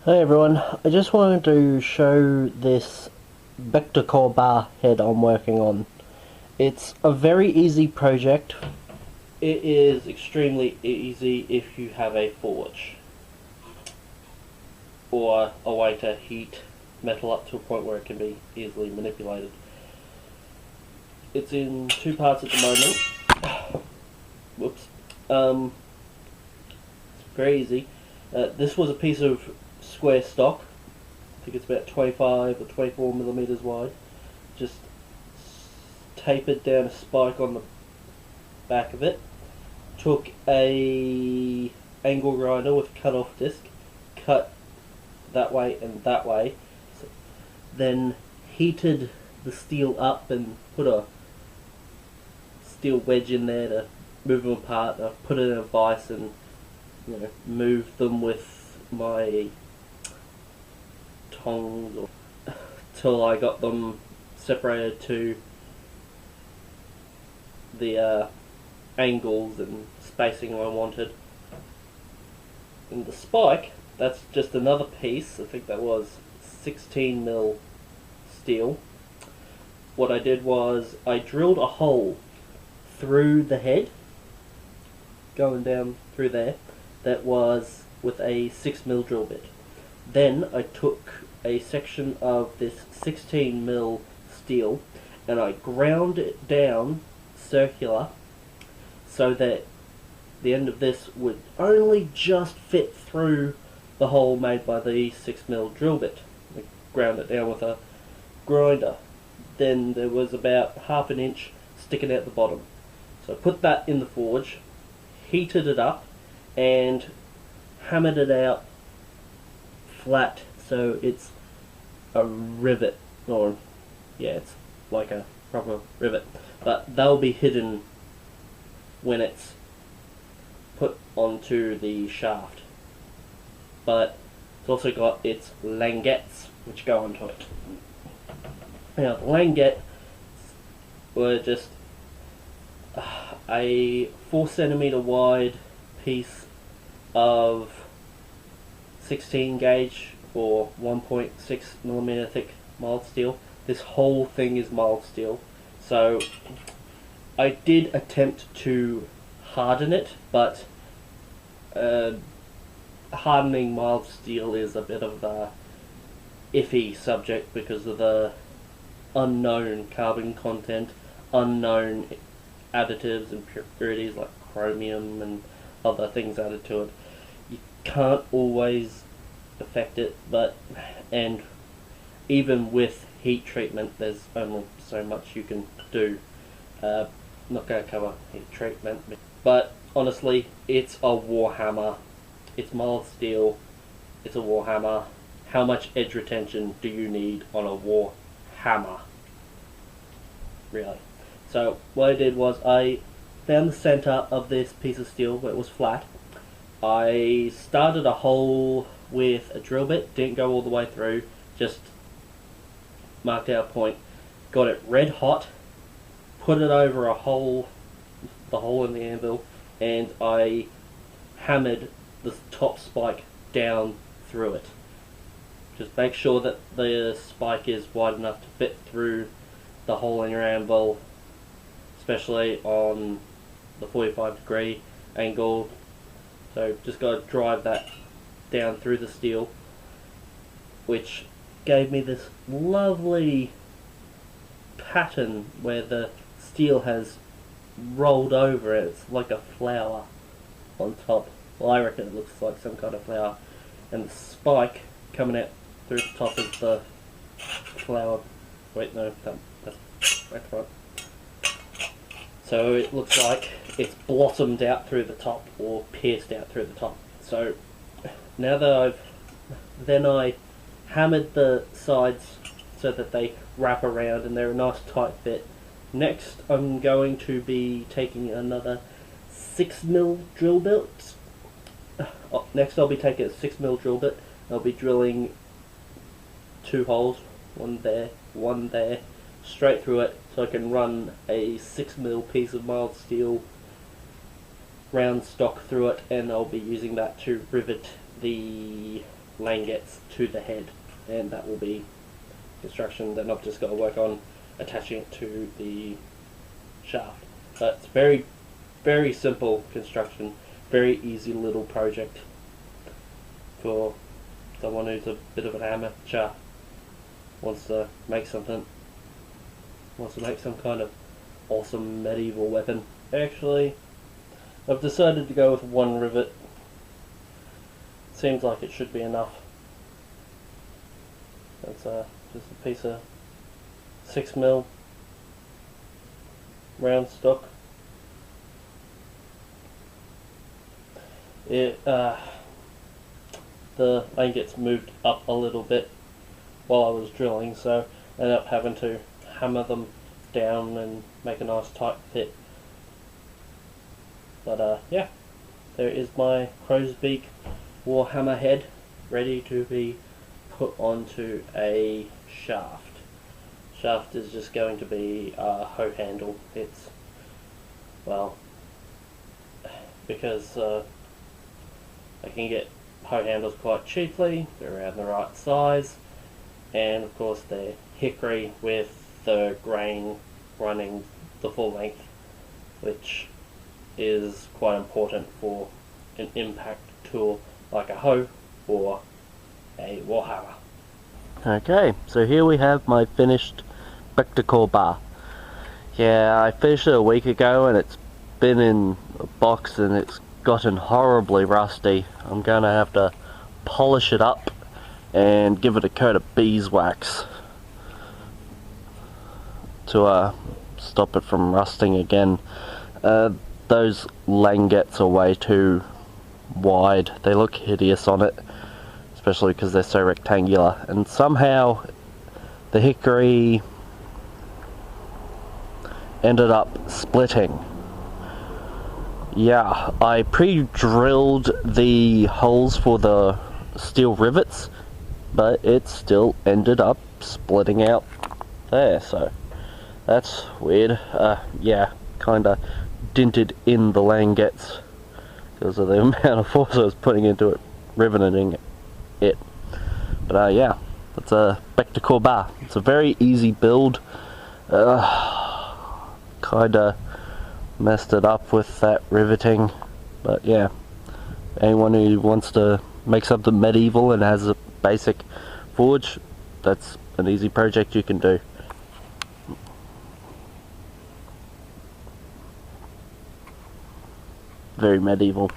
Hey everyone, I just wanted to show this vector core bar head I'm working on. It's a very easy project. It is extremely easy if you have a forge or a way to heat metal up to a point where it can be easily manipulated. It's in two parts at the moment. Whoops. It's very easy. This was a piece of square stock. I think it's about 25 or 24 millimeters wide. Just tapered down a spike on the back of it. Took a angle grinder with cut off disc, cut that way and that way. So then heated the steel up and put a steel wedge in there to move them apart. I put it in a vise and move them with my tongs till I got them separated to the angles and spacing I wanted. And the spike, that's just another piece. I think that was 16mm steel. What I did was I drilled a hole through the head, going down through there, that was with a 6mm drill bit. Then I took a section of this 16mm steel and I ground it down circular so that the end of this would only just fit through the hole made by the 6mm drill bit. I ground it down with a grinder. Then there was about half an inch sticking out the bottom. So I put that in the forge, heated it up and hammered it out flat so it's a rivet, or yeah, it's like a proper rivet, but they'll be hidden when it's put onto the shaft. But it's also got its languettes which go onto it. Now the languettes were just a 4cm wide piece of 16 gauge or 1.6mm thick mild steel. This whole thing is mild steel. So I did attempt to harden it, but hardening mild steel is a bit of a iffy subject because of the unknown carbon content, unknown additives and impurities like chromium and other things added to it. You can't always affect it, and even with heat treatment there's only so much you can do. Not going to cover heat treatment, but honestly it's a warhammer. It's mild steel, it's a warhammer. How much edge retention do you need on a warhammer? Really? So what I did was I found the center of this piece of steel where it was flat. I started a hole with a drill bit, didn't go all the way through, just marked out a point, got it red hot, put it over the hole in the anvil, and I hammered the top spike down through it. Just make sure that the spike is wide enough to fit through the hole in your anvil, especially on the 45-degree angle. So just got to drive that down through the steel, which gave me this lovely pattern where the steel has rolled over. It's like a flower on top. Well, I reckon it looks like some kind of flower, and the spike coming out through the top of the flower. Wait, no, that's right. So it looks like it's blossomed out through the top or pierced out through the top. So now that I hammered the sides so that they wrap around and they're a nice tight fit. Next I'm going to be taking another 6mm drill bit. Next I'll be taking a 6mm drill bit. I'll be drilling two holes, one there, straight through it, so I can run a 6mm piece of mild steel round stock through it, and I'll be using that to rivet the languettes to the head, and that will be construction. Then I've just got to work on attaching it to the shaft. But it's very, very simple construction, very easy little project for someone who's a bit of an amateur, wants to make some kind of awesome medieval weapon. Actually, I've decided to go with one rivet. Seems like it should be enough. That's just a piece of 6mm round stock. The languettes moved up a little bit while I was drilling, so I ended up having to hammer them down and make a nice tight fit. But yeah, there is my crow's beak warhammer head ready to be put onto a shaft. Shaft is just going to be a hoe handle. It's, well, because I can get hoe handles quite cheaply, they're around the right size, and of course they're hickory with the grain running the full length, which is quite important for an impact tool like a hoe or a warhammer. Okay, so here we have my finished spectacle bar. Yeah, I finished it a week ago and it's been in a box and it's gotten horribly rusty. I'm going to have to polish it up and give it a coat of beeswax to stop it from rusting again. Those languettes are way too wide. They look hideous on it, especially because they're so rectangular, and somehow the hickory ended up splitting. Yeah, I pre-drilled the holes for the steel rivets, but it still ended up splitting out there, so that's weird. Yeah, kinda dinted in the languettes because of the amount of force I was putting into it, riveting it. But yeah, that's a spectacle bar. It's a very easy build. Kinda messed it up with that riveting, but yeah, anyone who wants to make something medieval and has a basic forge, that's an easy project you can do. Very medieval.